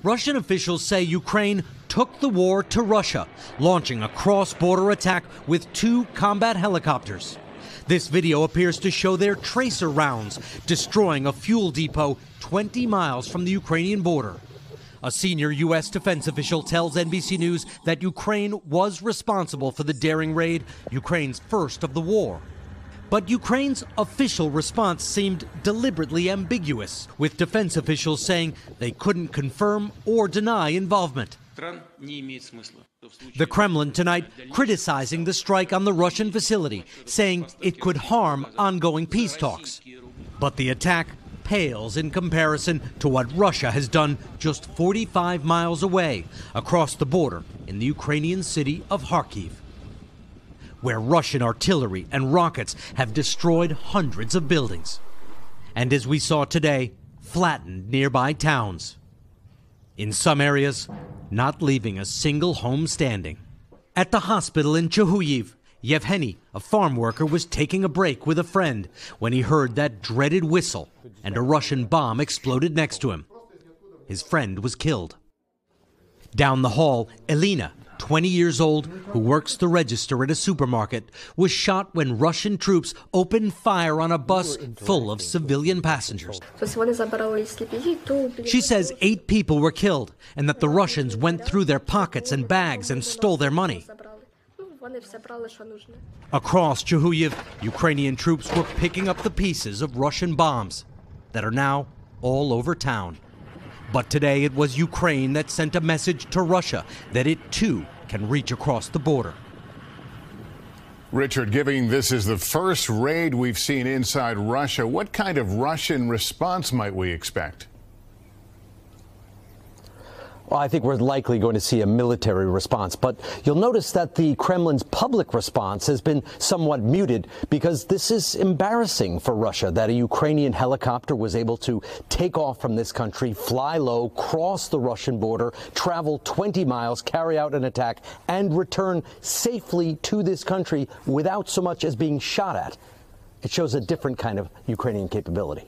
Russian officials say Ukraine took the war to Russia, launching a cross-border attack with 2 combat helicopters. This video appears to show their tracer rounds destroying a fuel depot 20 miles from the Ukrainian border. A senior U.S. defense official tells NBC News that Ukraine was responsible for the daring raid, Ukraine's first of the war. But Ukraine's official response seemed deliberately ambiguous, with defense officials saying they couldn't confirm or deny involvement. The Kremlin tonight criticizing the strike on the Russian facility, saying it could harm ongoing peace talks. But the attack pales in comparison to what Russia has done just 45 miles away across the border in the Ukrainian city of Kharkiv, where Russian artillery and rockets have destroyed hundreds of buildings. And as we saw today, flattened nearby towns. In some areas, not leaving a single home standing. At the hospital in Chuhuyev, Yevgeny, a farm worker, was taking a break with a friend when he heard that dreaded whistle and a Russian bomb exploded next to him. His friend was killed. Down the hall, Elena, 20 years old, who works the register at a supermarket, was shot when Russian troops opened fire on a bus full of civilian passengers. She says 8 people were killed and that the Russians went through their pockets and bags and stole their money. Across Chuhuyev, Ukrainian troops were picking up the pieces of Russian bombs that are now all over town. But today it was Ukraine that sent a message to Russia that it too can reach across the border. Richard, given this is the first raid we've seen inside Russia, what kind of Russian response might we expect? Well, I think we're likely going to see a military response, but you'll notice that the Kremlin's public response has been somewhat muted because this is embarrassing for Russia that a Ukrainian helicopter was able to take off from this country, fly low, cross the Russian border, travel 20 miles, carry out an attack, and return safely to this country without so much as being shot at. It shows a different kind of Ukrainian capability.